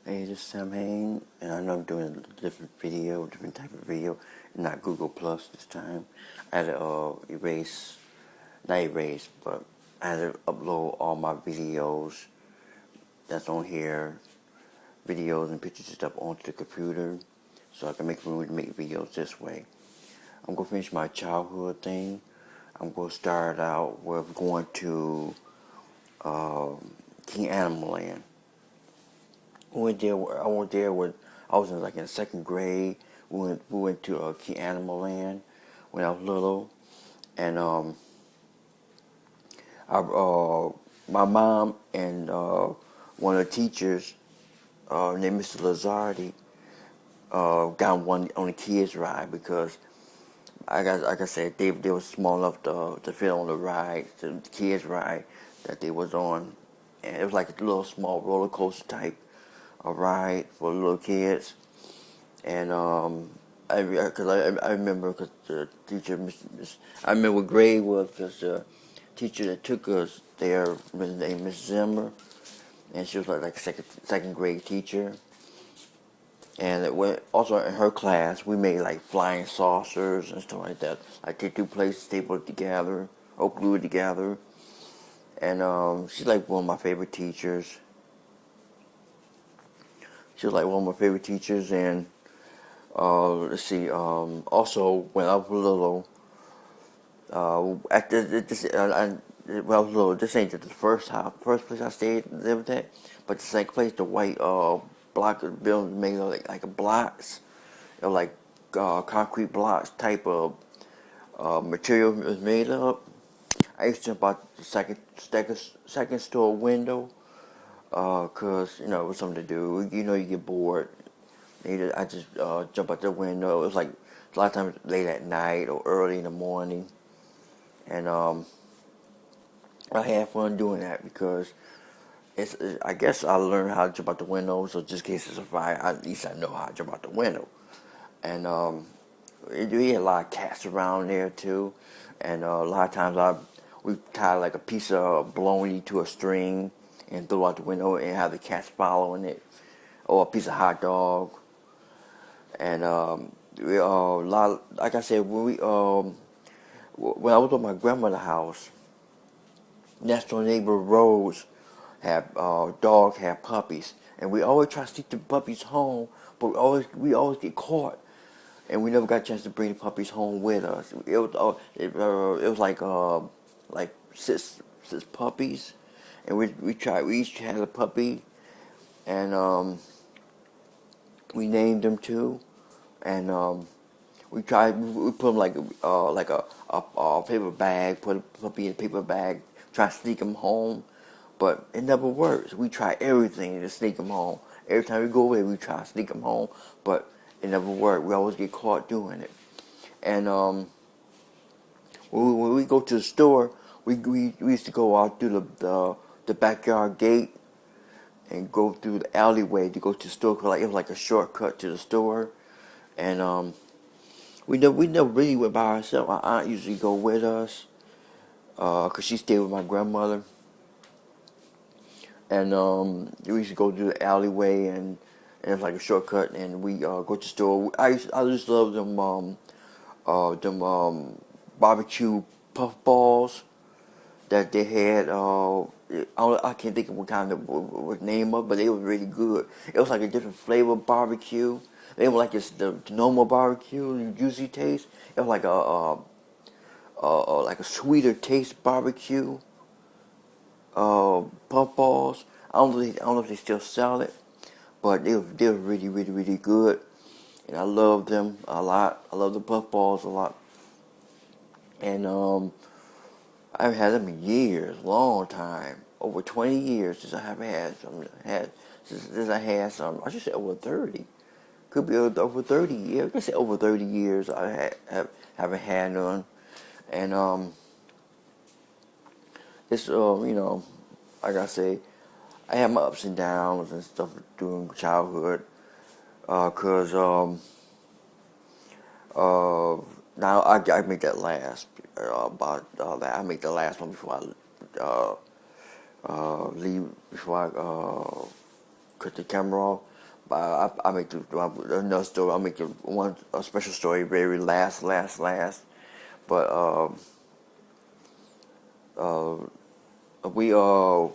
Hey, this is Sam Hain, and I know I'm doing a different type of video, not Google Plus this time. I had to not erase, but I had to upload all my videos that's on here, videos and pictures and stuff onto the computer, so I can make room to make videos this way. I'm gonna finish my childhood thing. I'm gonna start out with going to King Animal Land. I went there when I was in second grade. We went to Key Animal Land when I was little, and my mom and one of the teachers named Mr. Lazardi got one on the kids ride because like I said, they were small enough to fit on the ride, the kids ride that they was on, and it was like a little small roller coaster type of ride for little kids. And I remember because the teacher, I remember what grade was because the teacher that took us there was named Miss Zimmer, and she was like second grade teacher. And also in her class, we made like flying saucers and stuff like that. Like take two places, staple it together, or glue it together. And she's like one of my favorite teachers. She was like one of my favorite teachers, and let's see. Also, when I was little, when I was little, this ain't the first place I stayed lived at, but the same place, the white block of building made of like a blocks, like concrete blocks type of material it was made of. I used to jump out the second store window, cause it was something to do. You get bored. I just jump out the window. It was like a lot of times late at night or early in the morning, and I had fun doing that because I guess I learned how to jump out the window. So just in case it's a fire, at least I know how to jump out the window. And we had a lot of cats around there too, and a lot of times we tie like a piece of bologna to a string and throw out the window and have the cats following it, or a piece of hot dog. And we like I said, when I was at my grandmother's house, next door neighbor Rose had dog had puppies, and we always try to sneak the puppies home, but we always get caught, and we never got a chance to bring the puppies home with us. It was like six puppies, and we each had a puppy, and we named them too, and we put them like a paper bag, put a puppy in a paper bag, try to sneak them home, but it never works. We try everything to sneak them home. Every time we go away, we try to sneak them home, but it never worked. We always get caught doing it. And when we go to the store, we used to go out through the backyard gate and go through the alleyway to go to the store. Cause it was like a shortcut to the store, and we never really went by ourselves. My aunt usually go with us, cause she stayed with my grandmother, and we used to go through the alleyway and it was like a shortcut, and we go to the store. I just love them barbecue puff balls that they had. I can't think of what name of, but they were really good. It was like a different flavor barbecue. They were like the normal barbecue you usually taste. It was like a sweeter taste barbecue puff balls. I don't know if they still sell it, but they were really really really good, and I love them a lot. I love the puff balls a lot, and I've had them in years, long time, over 20 years since I haven't had some. Since I had some, I should say over 30. Could be over 30 years. I could say over 30 years haven't had none, and it's like I say, I had my ups and downs and stuff during childhood, cause now I make that last about that. I make the last one before I leave, before I cut the camera off. I make another story. I'll make a special story very last. But uh,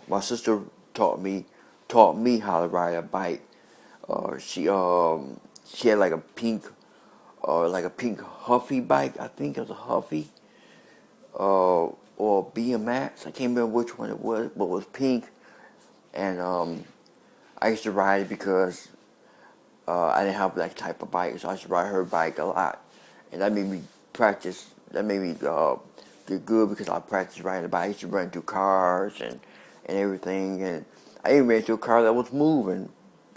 my sister taught me how to ride a bike. She had like a pink Huffy bike. I think it was a Huffy or BMX. I can't remember which one it was, but it was pink. And I used to ride it because I didn't have that type of bike, so I used to ride her bike a lot, and that made me practice. That made me get good because I practiced riding the bike. I used to run through cars and everything, and I even ran through a car that was moving.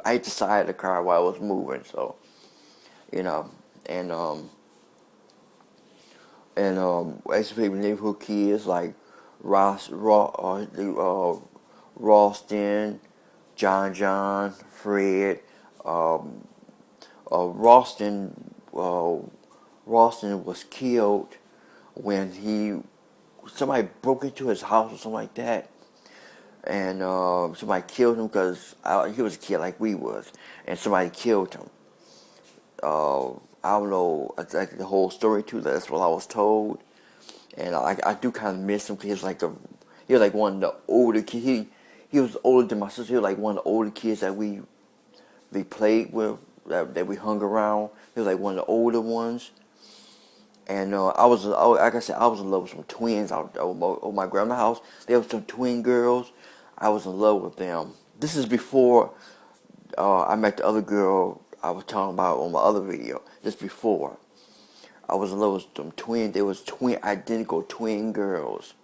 I hit the side of the car while it was moving, so you know, and especially neighborhood kids like Ralston, John, Fred. Um, Ralston Ralston was killed when somebody broke into his house or something like that, and somebody killed him because he was a kid like we was, and somebody killed him. I don't know exactly the whole story too. That's what I was told, and I do kind of miss him because he was like one of the older kids. He was older than my sister. He was like one of the older kids that we played with, that we hung around. He was like one of the older ones. And like I said, I was in love with some twins out over my grandma's house. There were some twin girls. I was in love with them. This is before I met the other girl I was talking about on my other video. This before I was in love with some twins. They was identical twin girls.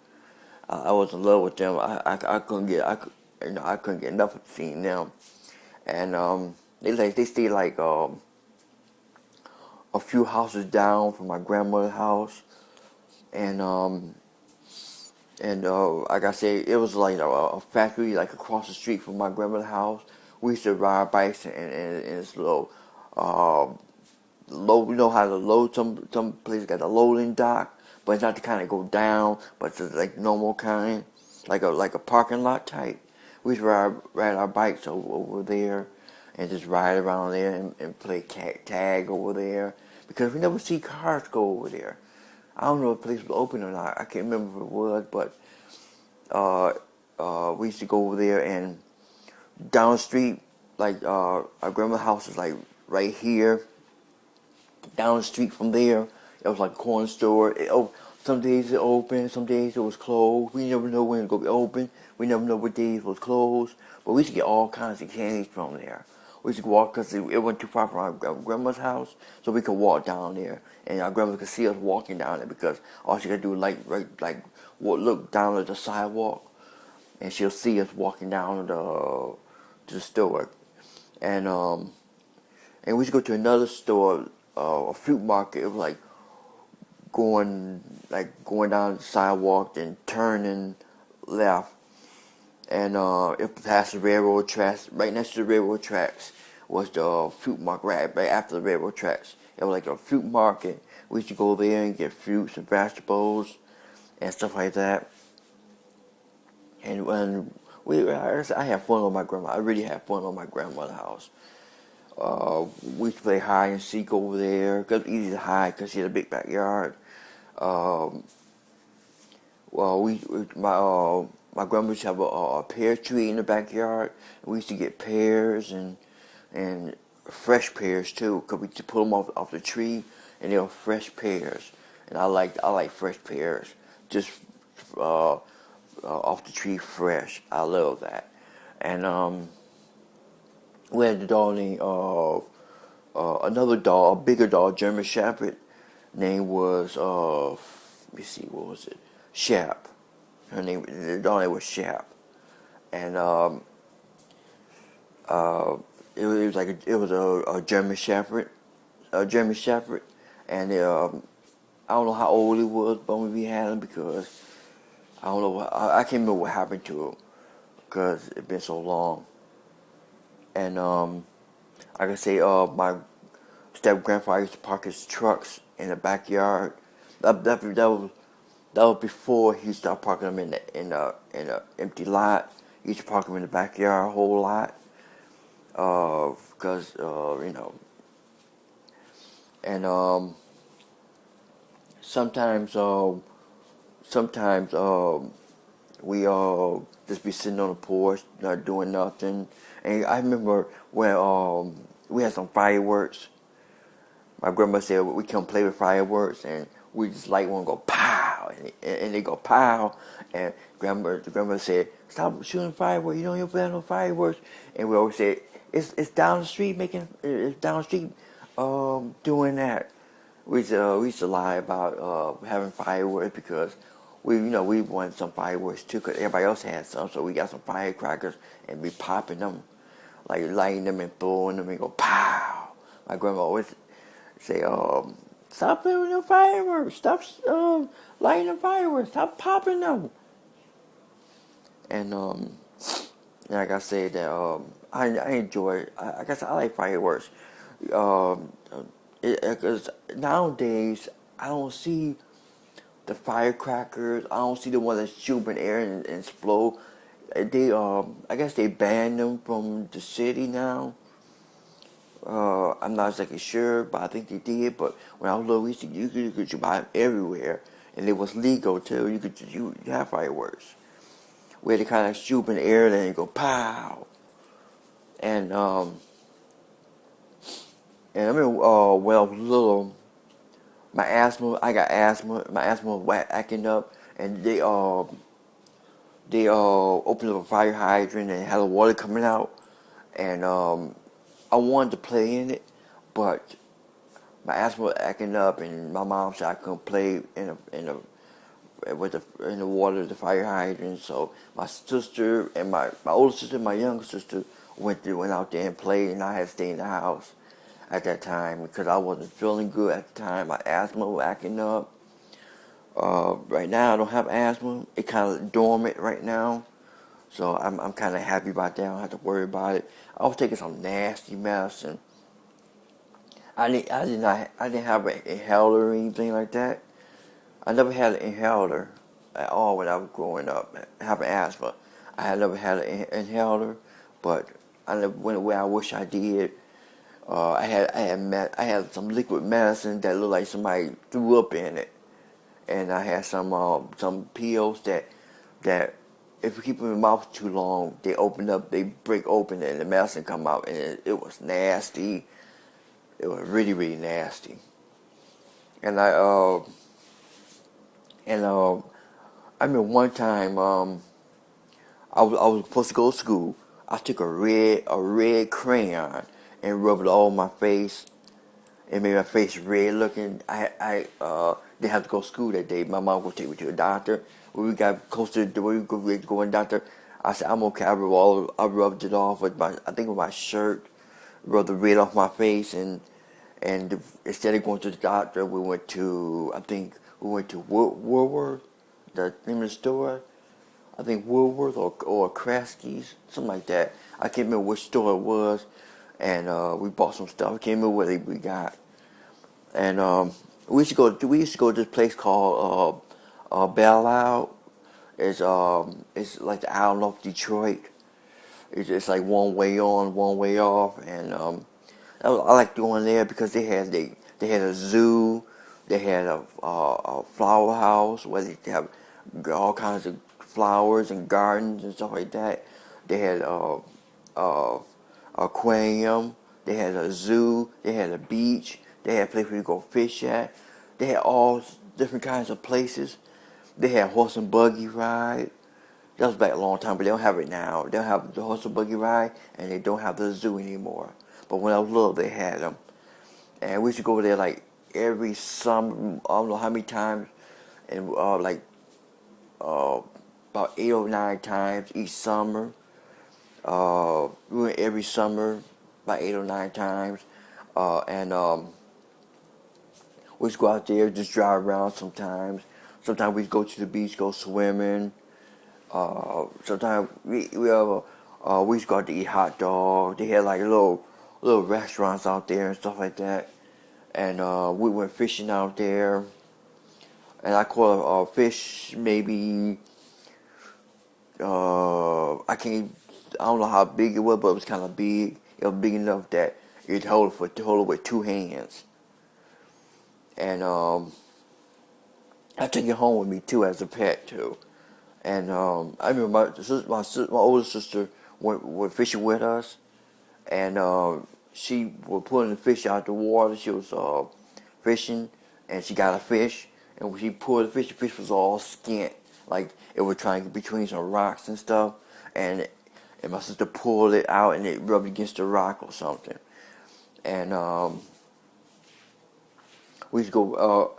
I was in love with them. I couldn't get I couldn't get enough of seeing them. And they stayed like a few houses down from my grandmother's house, and like I said, it was like a factory like across the street from my grandmother's house. We used to ride bikes and it's uh, low. You know how to load some places got a loading dock, but it's not the kind that go down, but it's like normal kind, like a parking lot type. We used to ride our bikes over there, and just ride around there and play tag over there because we never see cars go over there. I don't know if the place was open or not. I can't remember if it was, but we used to go over there and down the street, like our grandma's house is like right here. Down the street from there, it was like a corner store. Some days it open, some days it was closed. We never know when it's gonna be open. We never know what days it was closed. But we used to get all kinds of candies from there. We used to walk because it wasn't too far from our grandma's house, so we could walk down there, and our grandma could see us walking down there because all she could do was look down at the sidewalk, and she'll see us walking down to the store, and we used to go to another store, a fruit market. It was going down the sidewalk and turning left, and it passed the railroad tracks. Right next to the railroad tracks was the fruit market. Right after the railroad tracks, it was like a fruit market. We used to go there and get fruits and vegetables and stuff like that. And when I had fun on my grandma. I really had fun on my grandmother's house. We used to play hide and seek over there. Cause it was easy to hide because she had a big backyard. Um, well, my grandma used to have a pear tree in the backyard. And we used to get pears and fresh pears too. Cause we used to pull them off the tree, and they were fresh pears. And I like fresh pears, just off the tree fresh. I love that. And we had a dog named another dog, a bigger dog, German Shepherd. Name was let me see, what was it? Shap. The dog name was Shap, and it was a German Shepherd, and I don't know how old he was, but we had him because I don't know. I can't remember what happened to him because it's been so long. And I can say, my step grandfather used to park his trucks in the backyard. That was before he started parking them in the empty lot. He used to park them in the backyard a whole lot. because and sometimes sometimes we just be sitting on the porch, not doing nothing. And I remember when we had some fireworks. My grandma said we can play with fireworks, and we just light one, go pow, and they go pow. And grandma said, "Stop shooting fireworks! You don't even play no fireworks." And we always said, "It's down the street it's down the street doing that." We used to lie about having fireworks because we wanted some fireworks too, because everybody else had some, so we got some firecrackers and be popping them, like lighting them and throwing them and go pow. My grandma always say, "Stop playing with the fireworks, stop lighting the fireworks, stop popping them." And like I said, that I enjoy. I guess I like fireworks. Um, because nowadays I don't see the firecrackers. I don't see the ones that shoot in the air and explode. They I guess they banned them from the city now. I'm not exactly sure, but I think they did. But when I was little, you could buy them everywhere, and it was legal too. You have fireworks where they kind of shoot in the air, then you go pow. And and I remember when I was little, I got asthma. My asthma was acting up, and they opened up a fire hydrant and had the water coming out, and I wanted to play in it, but my asthma was acting up, and my mom said I couldn't play in the water, the fire hydrant. So my sister and my older sister, and my younger sister went out there and played, and I had to stay in the house at that time because I wasn't feeling good at the time. My asthma was acting up. Right now I don't have asthma. It kind of dormant right now, so I'm kind of happy about that. I don't have to worry about it. I was taking some nasty medicine. I didn't have an inhaler or anything like that. I never had an inhaler at all when I was growing up, having asthma. I had never had an inhaler, but I never went away. I wish I did. I had some liquid medicine that looked like somebody threw up in it, and I had some pills that if you keep them in your mouth too long, they break open, and the medicine come out, and it was nasty. It was really, really nasty. And I remember one time I was supposed to go to school. I took a red crayon and rubbed it all on my face. It made my face red looking. I didn't have to go to school that day. My mom would take me to the doctor. When we got close to the way we go to the doctor, I said, "I'm okay." I rubbed it off with my shirt, rubbed the red off my face, and instead of going to the doctor, we went to Woolworth, the name of the store. I think Woolworth or Kresge's, something like that. I can't remember which store it was, and we bought some stuff. I can't remember what we got, and we used to go to this place called Belle Isle. It's like the island of Detroit. It's like one way on, one way off, and I like going there because they had a zoo, they had a flower house where they have all kinds of flowers and gardens and stuff like that. They had a aquarium, they had a zoo, they had a beach, they had a place where you go fish at. They had all different kinds of places. They had horse and buggy ride. That was back a long time, but they don't have it now. They don't have the horse and buggy ride, and they don't have the zoo anymore. But when I was little, they had them, and we used to go over there like every summer. I don't know how many times, and uh, about 8 or 9 times each summer. We went every summer, about 8 or 9 times, and we used to go out there, just drive around sometimes. Sometimes we'd go to the beach, go swimming. Sometimes we used to go out to eat hot dogs. They had like little restaurants out there and stuff like that. And we went fishing out there. And I caught a fish maybe I don't know how big it was, but it was kind of big. It was big enough that you'd hold it with two hands. And I took it home with me too as a pet too. And I remember my older sister went fishing with us, and she was pulling the fish out the water. She was fishing, and she got a fish. And when she pulled the fish was all skint, like it was trying between some rocks and stuff. And my sister pulled it out, and it rubbed against a rock or something. And we used to go.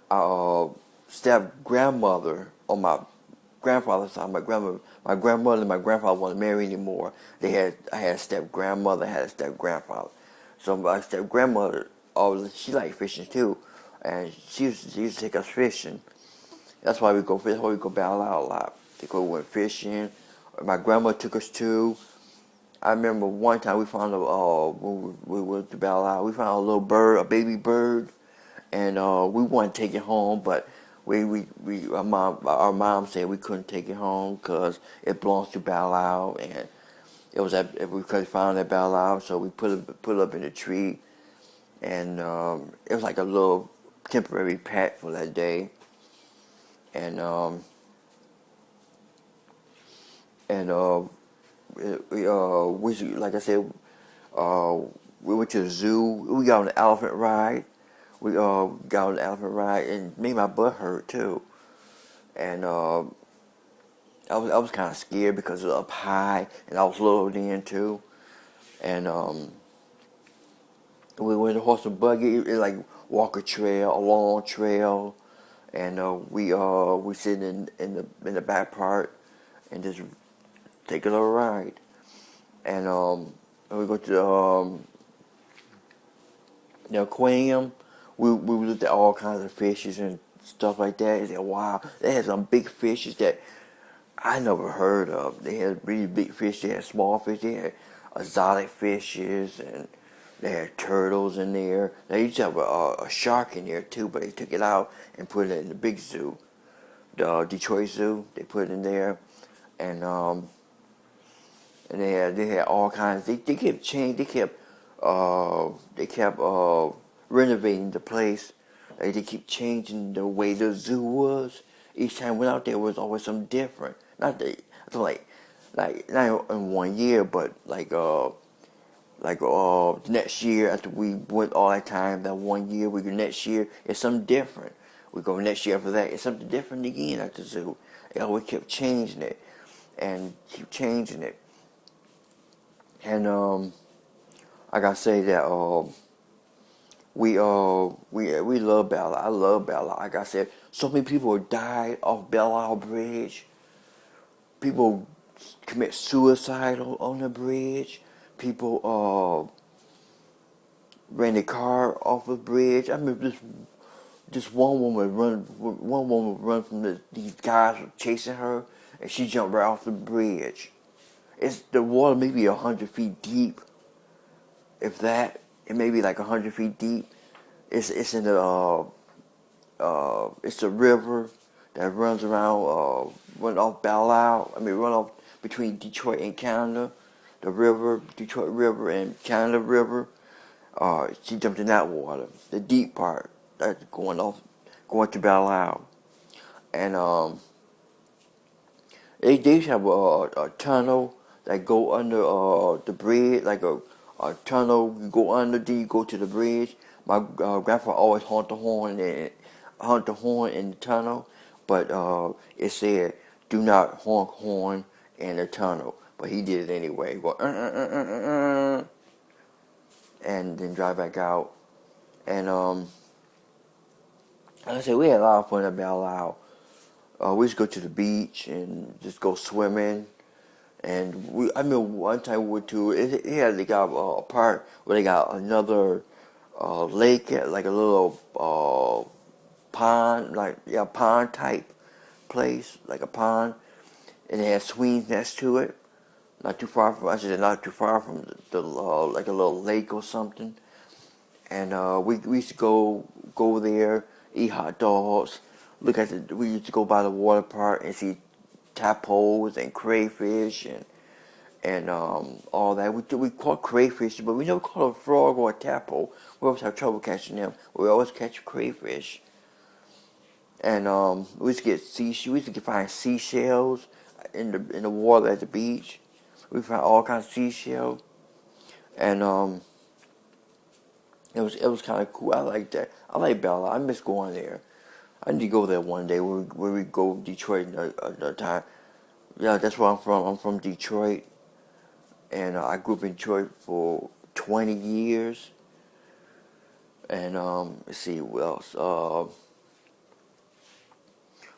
Our step grandmother on my grandfather's side, my grandmother and my grandfather weren't married anymore. I had a step grandmother, had a step grandfather. So my step grandmother, she liked fishing too, and she used to take us fishing. That's why we go fish. That's why we go Battle Out a lot. Went fishing. My grandma took us too. I remember one time we found when we went to Battle Out, we found a little bird, a baby bird, and we wanted to take it home, but our mom said we couldn't take it home because it belongs to Bow Wow, and it was we could found that Bow Wow, so we put it up in a tree, and it was like a little temporary pet for that day, and like I said, we went to the zoo. We got on the elephant ride. We got on the elephant ride, and made my butt hurt too. And I was kind of scared because it was up high, and I was little then too. And we went to horse and buggy, it like walk a trail, a long trail, and we sit in the back part and just take a little ride. And we go to the aquarium. We looked at all kinds of fishes and stuff like that. And said, wow, they had some big fishes that I never heard of. They had really big fish. They had small fish. They had exotic fishes, and they had turtles in there. They used to have a shark in there too, but they took it out and put it in the big zoo, the Detroit Zoo. They put it in there, and they had all kinds. They kept changing. They kept renovating the place. Like they keep changing the way the zoo was. Each time we went out there was always something different. Not that like not in 1 year, but next year after we went all that time, that 1 year we go next year, it's something different. We go next year after that, it's something different again at the zoo. They always kept changing it and keep changing it. And I gotta say that we love Bella. I love Bella. Like I said, so many people died off Belle Bridge. People commit suicide on the bridge. People ran their car off the bridge. I remember this one woman run from these guys were chasing her, and she jumped right off the bridge. It's the water maybe 100 feet deep, if that. It may be like 100 feet deep. It's in the it's a river that runs around run off Belle run off between Detroit and Canada. The river, Detroit River and Canada River. She jumped in that water, the deep part that's going to Belle and they used to have a tunnel that go under the bridge, like a tunnel. You go under, then you go to the bridge. My grandpa always honk the horn in the tunnel, but it said do not honk horn in the tunnel. But he did it anyway. Go and then drive back out. And like I said, we had a lot of fun at Belle we used to go to the beach and just go swimming. And I remember one time we went to they got a part where they got another lake, like a little pond, pond type place, like a pond, and they had swings next to it. Not too far from, I said not too far from the like a little lake or something. And we used to go there, eat hot dogs, we used to go by the water park and see tadpoles and crayfish and all that. We caught crayfish, but we never caught a frog or a tadpole. We always have trouble catching them. We always catch crayfish, and we used to get we used to find seashells in the water at the beach. We found all kinds of seashells, and it was kind of cool. I like that. I like Bella. I miss going there. I need to go there one day when we go to Detroit another time. Yeah, that's where I'm from. I'm from Detroit, and I grew up in Detroit for 20 years. And let's see what else.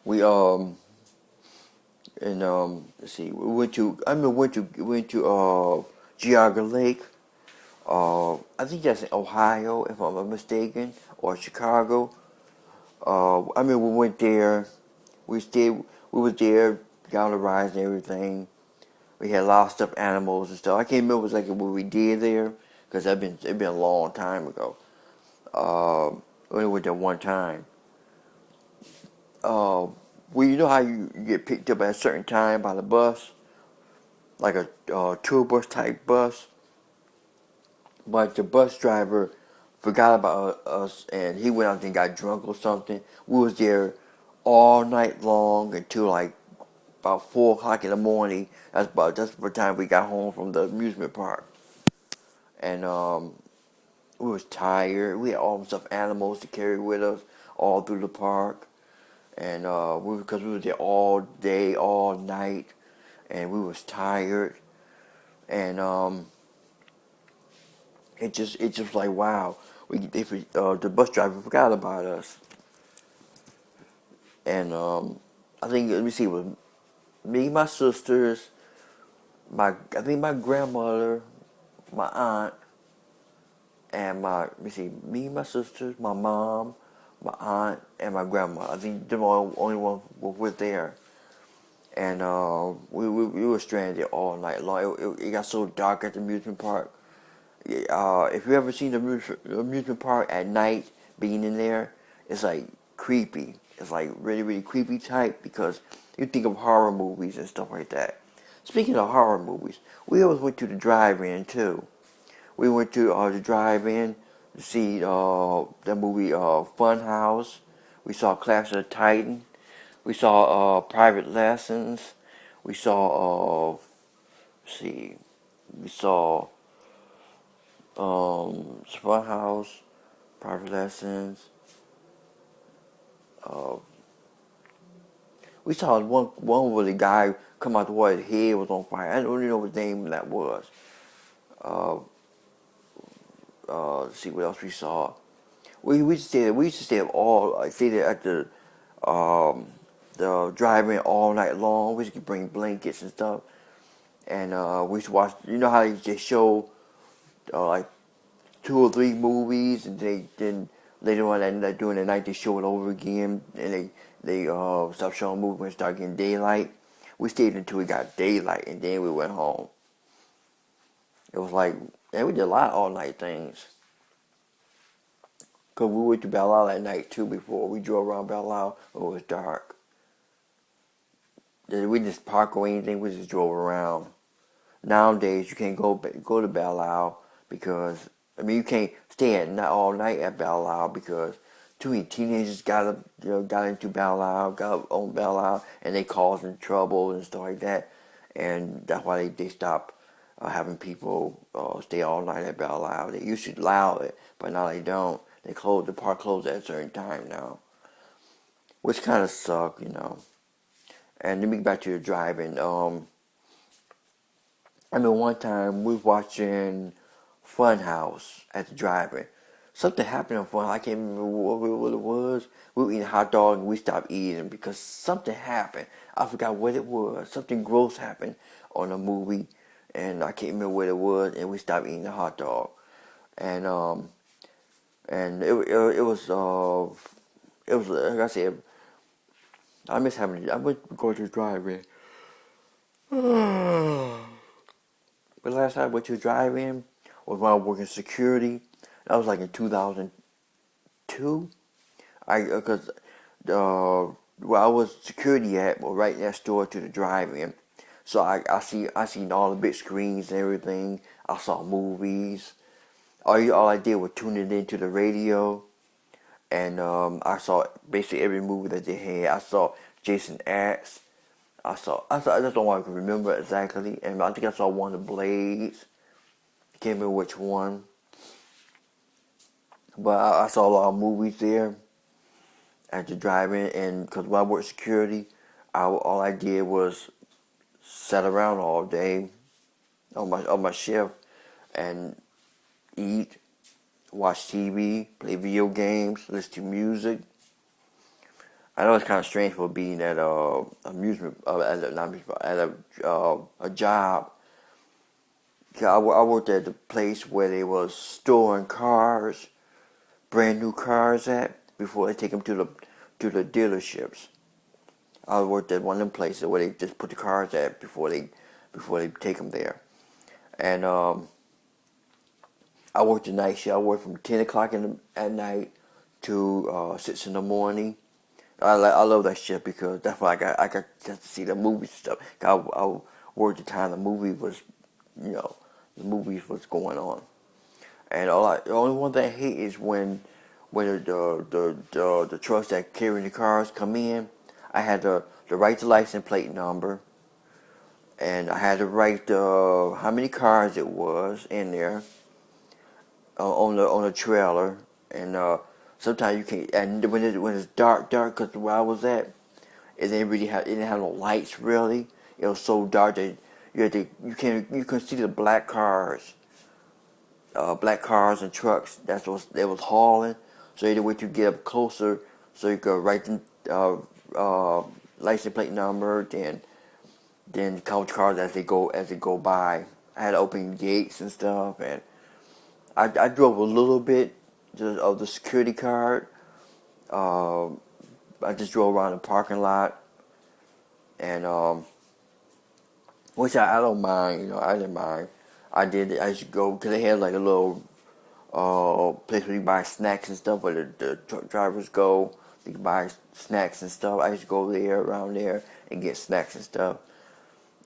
We and let's see. We went to. I remember went to Geauga Lake. I think that's in Ohio, if I'm not mistaken, or Chicago. I mean, we went there. We stayed. We was there, got on the rides and everything. We had a lot of stuffed animals and stuff. I can't remember exactly what we did there because it been a long time ago. We only went there one time. Well, you know how you get picked up at a certain time by the bus, like a tour bus type bus, but the bus driver forgot about us and he went out and got drunk or something. We was there all night long until like about 4 o'clock in the morning. That's the time we got home from the amusement park, and we was tired. We had all the stuffed animals to carry with us all through the park, and because we was there all day, all night, and we was tired, and it just like wow, the bus driver forgot about us, and I think let me see, it was me, my sisters, I think my grandmother, my aunt, and let me see, me, my sisters, my mom, my aunt, and my grandma. I think the only one were there. And we were stranded all night long. It got so dark at the amusement park. If you ever seen the amusement park at night, being in there, it's like creepy. It's like really, really creepy type because you think of horror movies and stuff like that. Speaking of horror movies, we always went to the drive-in too. We went to the drive-in to see the movie Funhouse. We saw Clash of the Titan. We saw Private Lessons. We saw let's see, we saw Funhouse, Private Lessons. Uh, we saw one where the guy come out the water, his head was on fire. I don't really know what name that was. Uh, let's see what else we saw. We used to stay up stay there at the drive-in all night long. We used to bring blankets and stuff, and we used to watch. You know how they just show like 2 or 3 movies, and then later on during the night they show it over again, and they stop showing movies when it started getting daylight. We stayed until it got daylight, and then we went home. It was like, and we did a lot of all night things. Cause we went to Belle Isle at night too before we drove around Belle Isle when it was dark. We just park or anything. We just drove around. Nowadays you can't go to Belle Isle because you can't stay all night at Belle Isle because too many teenagers got into Belle Isle, got on Belle Isle, and they causing trouble and stuff like that. And that's why they stopped having people stay all night at Belle Isle. They used to allow it, but now they don't. The park closed at a certain time now, which kind of suck. And let me get back to the driving. I remember one time we was watching Funhouse at the drive-in. Something happened on Fun. I can't remember what it was. We were eating hot dog and we stopped eating because something happened. I forgot what it was. Something gross happened on the movie, and I can't remember what it was. And we stopped eating the hot dog. And it was like I said. I went to go to the drive-in. But last time I went to the drive-in was when I was working security. That was like in 2002. Because where I was security at was right next door to the drive-in. So I seen all the big screens and everything. I saw movies. All I did was tune it into the radio, and I saw basically every movie that they had. I saw Jason X. I just don't want to remember exactly, and I think I saw one of the Blades. Can't remember which one, but I saw a lot of movies there at the drive-in, and because when I worked security, all I did was sat around all day on my shift and eat, watch TV, play video games, listen to music. I know it's kind of strange for being at amusement at a job. I worked at the place where they was storing cars, brand new cars at before they take them to the dealerships. I worked at one of them places where they just put the cars at before they take them there. And I worked the night shift. I worked from 10 o'clock at night to 6 in the morning. I love that shift because that's why I got just to see the movie stuff. I worked the time you know, the movies was going on. And the only one thing I hate is when the trucks that carry the cars come in. I had to write the license plate number, and I had to write how many cars it was in there on the trailer, and sometimes you can't. And when it's dark, because where I was at, it didn't have no lights really. It was so dark that you can see the black cars and trucks they was hauling. So you had to wait to get up closer so you could write the license plate number, then count cars as they go by. I had to open gates and stuff, and I drove a little bit of the security card. I just drove around the parking lot, and which I don't mind. I didn't mind. I used to go because they had like a little place where you buy snacks and stuff, where the truck drivers go. They can buy snacks and stuff. I used to go around there and get snacks and stuff.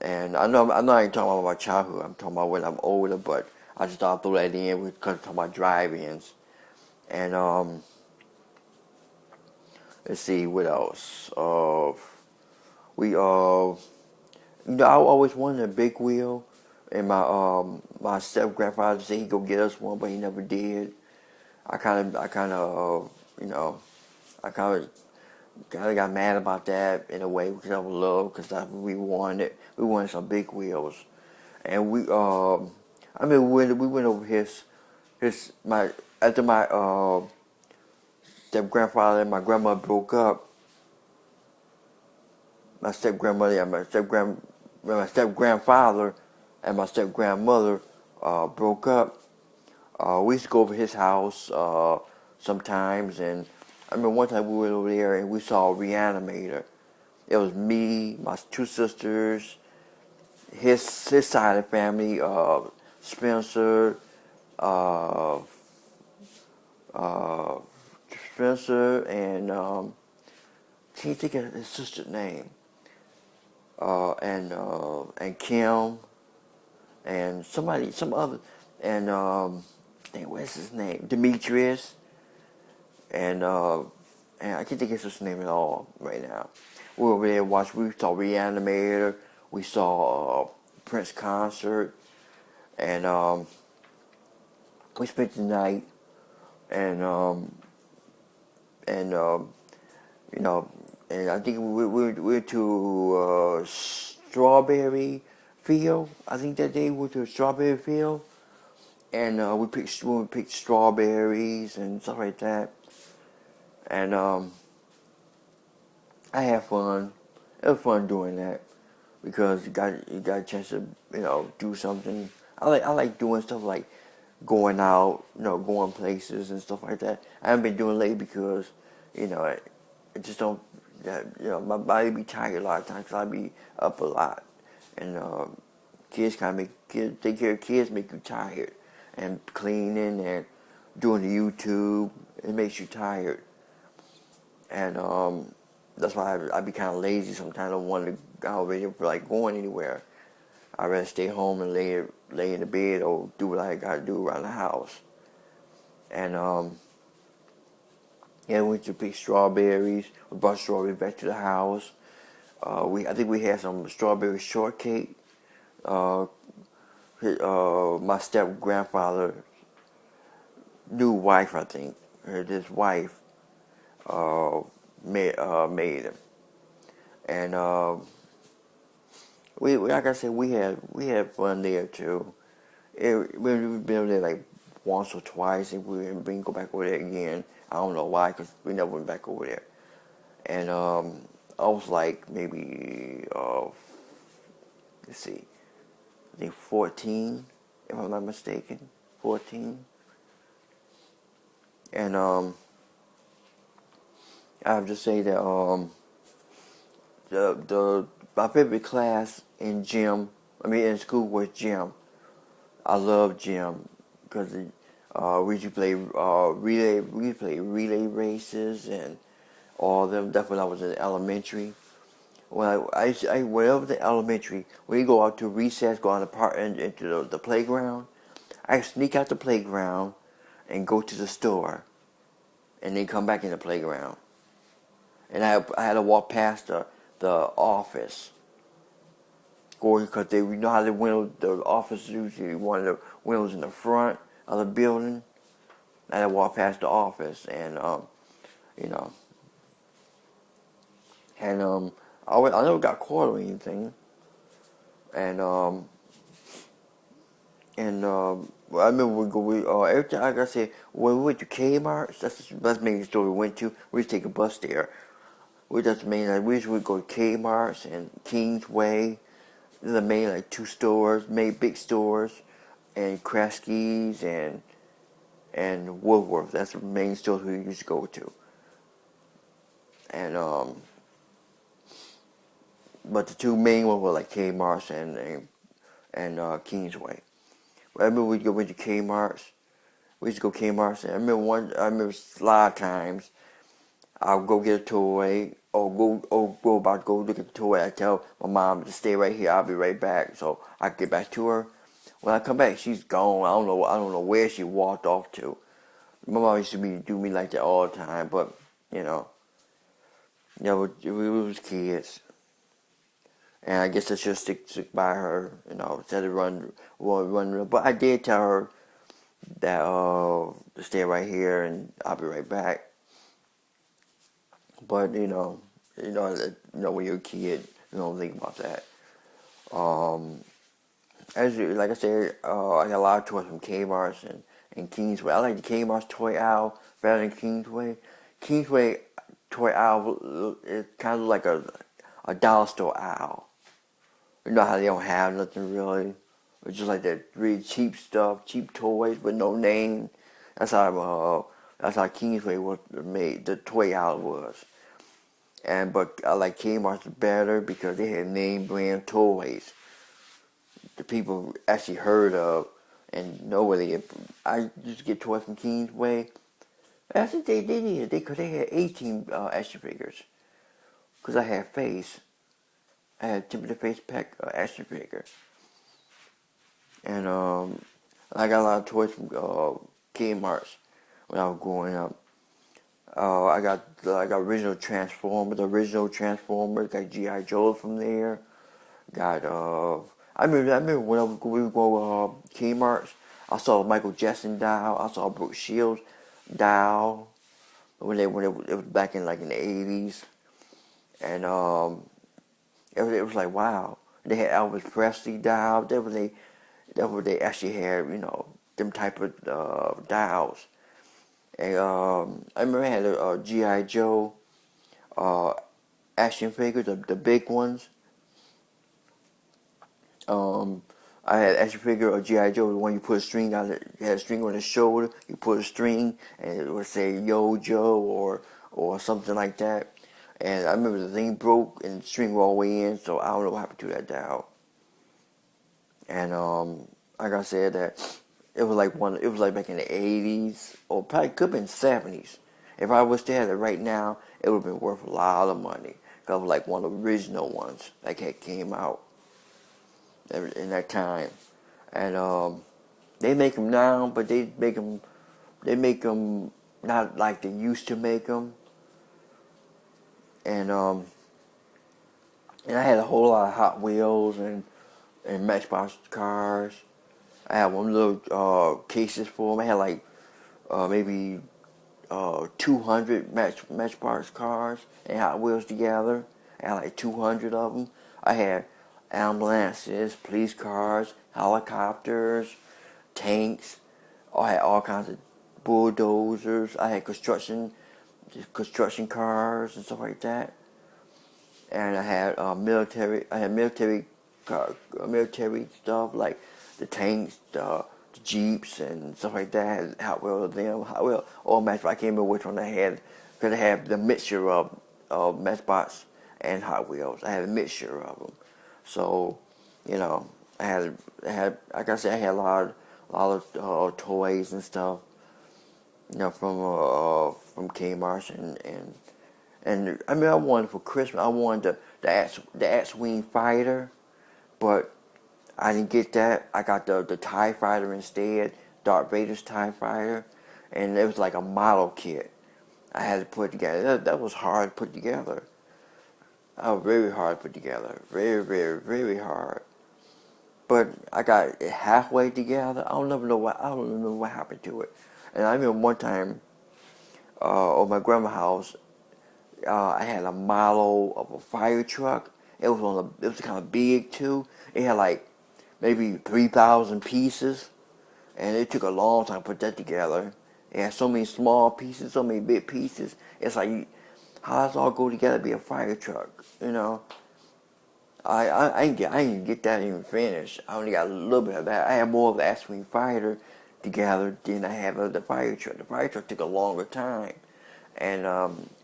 And I'm not even talking about my childhood. I'm talking about when I'm older, but I just thought I'd throw that in because I'm talking about drive-ins. And let's see what else. I always wanted a big wheel, and my step grandfather said he'd go get us one, but he never did. I kind of got mad about that in a way because I was loved because we wanted some big wheels, and we went over after my step grandfather and my grandma broke up. My step grandmother and my step grandfather and my step grandmother broke up. We used to go over his house sometimes, and I remember one time we went over there and we saw a Reanimator. It was me, my two sisters, his side of the family, Spencer, uh, uh, Spencer, and can't think of his sister's name, and Kim, and some other, and what's his name? Demetrius, and I can't think of his name at all right now. We were over there we saw Reanimator, we saw Prince concert, and we spent the night, and and you know, and I think we went to Strawberry Field. I think that day we went to Strawberry Field, and we picked strawberries and stuff like that, and I had fun. It was fun doing that because you got a chance to do something. I like doing stuff like going out, going places and stuff like that. I haven't been doing lately because I just don't. My body be tired a lot of times. 'Cause I be up a lot, and take care of kids make you tired, and cleaning and doing the YouTube, it makes you tired, and that's why I be kind of lazy sometimes. I don't want to. I don't really feel like going anywhere. I'd rather stay home and lay in the bed or do what I gotta do around the house. And yeah, we went to pick strawberries. We brought strawberries back to the house. I think we had some strawberry shortcake. Uh, my step grandfather, new wife, I think, his wife uh, made them, and we like I said, we had fun there too. We've been there like once or twice, and we didn't go back over there again. I don't know why, because we never went back over there. And I was like maybe let's see, I think 14, if I'm not mistaken, 14. And I have to say that the my favorite class in school was gym. I love gym because we used to play relay races and all of them. That's when I was in elementary. When when I was in elementary, we go out to recess, go on the park into the playground. I sneak out the playground and go to the store, and then come back in the playground. And I had to walk past the office, going because you know how the office usually one of the windows in the front of the building. I had to walk past the office, and you know, and I never got caught or anything, and well, I remember every time, like I said, when we went to Kmart, that's the main store we went to. We used to take a bus there. We usually would go to Kmart's and Kingsway. The main like two stores, main big stores, and Kresge's and Woolworth. That's the main stores we used to go to. And but the two main ones were like Kmart's and Kingsway. I remember we went to Kmart's. We used to go Kmart's, and I remember a lot of times I'll go get a toy or go about to go look at the toy. I tell my mom to stay right here. I'll be right back. So I get back to her. When I come back, she's gone. I don't know where she walked off to. My mom used to do me like that all the time, but you know, we was kids, and I guess I should stick by her, instead of run. But I did tell her that to stay right here, and I'll be right back. But when you're a kid, you don't think about that. Like I said, I got a lot of toys from Kmart's and Kingsway. I like the Kmart's toy owl better than Kingsway. Kingsway toy owl is kind of like a dollar store owl. You know how they don't have nothing really. It's just like that really cheap stuff, cheap toys with no name. That's how Kingsway was made. The toy owl was. But I like Kmart's better because they had name brand toys the people actually heard of and know where they get. I used to get toys from Kingsway. I think they did. They had 18 action figures. Because I had Face. I had Timothy Face Pack action figure. And I got a lot of toys from Kmart's when I was growing up. I got original Transformers, got G.I. Joe from there. Got I remember when we would go Kmart's, I saw Michael Jackson doll, I saw Brooke Shields doll when it was back in like in the 80s, and it was like wow. They had Elvis Presley doll. That was they actually had them type of dolls. And I remember I had a G.I. Joe action figures, the big ones. I had action figure of G.I. Joe, the one you put a string on it. You had a string on the shoulder, you put a string, and it would say Yo Joe or something like that. And I remember the thing broke and the string went all the way in, so I don't know what happened to that doll. And like I said, that it was like back in the 80s, or probably could have been 70s. If I was to have it right now, it would have been worth a lot of money. Because it was like one of the original ones that came out. in that time, and they make them now, but they make them not like they used to make them, and and I had a whole lot of Hot Wheels and Matchbox cars. I had one little cases for them. I had like maybe 200 Matchbox cars and Hot Wheels together. I had like 200 of them. I had ambulances, police cars, helicopters, tanks. I had all kinds of bulldozers. I had construction cars and stuff like that. And I had military stuff like the tanks, the Jeeps and stuff like that. I had Hot Wheels of them, Hot Wheels, all Matchbox. I can't remember which one I had because I had the mixture of Matchbox and Hot Wheels. I had a mixture of them. So, you know, I had like I said, I had a lot of toys and stuff. You know, from Kmart and I mean, I wanted for Christmas. I wanted the X-wing fighter, but I didn't get that. I got the TIE fighter instead, Darth Vader's TIE fighter, and it was like a model kit. I had to put it together. That was hard to put together. That was very hard to put together. Very, very, very hard. But I got it halfway together. I don't know what happened to it. And I remember one time, at my grandma's house, I had a model of a fire truck. It was kind of big too. It had like maybe 3,000 pieces, and it took a long time to put that together. It had so many small pieces, so many big pieces. It's like, how does it all go together to be a fire truck? You know, I didn't get that even finished. I only got a little bit of that. I had more of the X-wing fighter together than I had of the fire truck. The fire truck took a longer time. And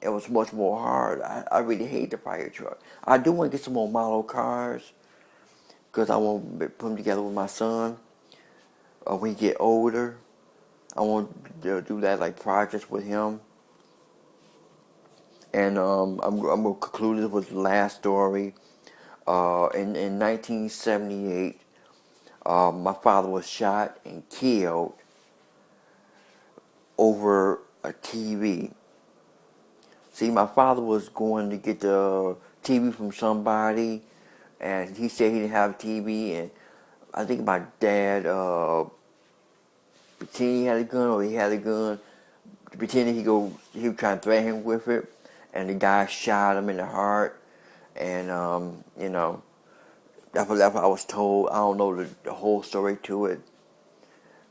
it was much more hard. I really hate the fire truck. I do want to get some more model cars because I want to put them together with my son. When he get older, I want to do that like projects with him. And I'm gonna conclude this with the last story. In 1978, my father was shot and killed over a TV. See, my father was going to get the TV from somebody, and he said he didn't have a TV, and I think my dad pretended he had a gun, or he had a gun, pretending he was trying to threaten him with it, and the guy shot him in the heart, and you know, that's what I was told. I don't know the whole story to it.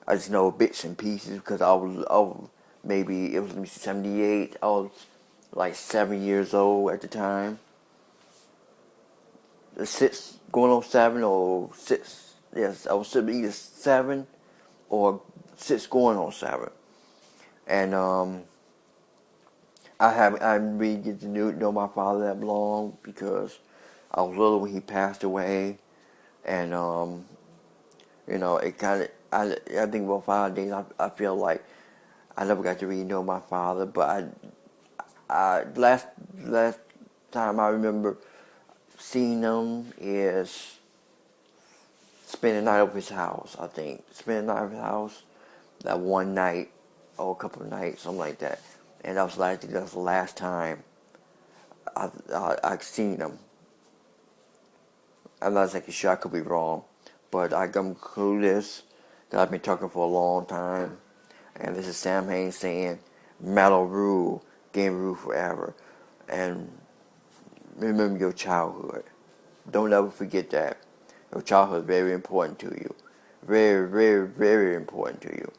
I just know bits and pieces because I was maybe it was 78. I was like 7 years old at the time. 6 going on 7 or 6. Yes, I was either 7 or 6 going on 7. And I really get to know my father that long because I was little when he passed away, and you know, it kind of I think about 5 days. I feel like I never got to really know my father, but last time I remember seeing him is spending the night at his house. I think spending the night at his house that one night or a couple of nights, something like that. And that was the last time I seen him. I'm not exactly sure. I could be wrong, but I come through this because I've been talking for a long time. And this is Sam Haynes saying, "Metal rule, game rule forever," and remember your childhood. Don't ever forget that. Your childhood is very important to you. Very, very, very important to you.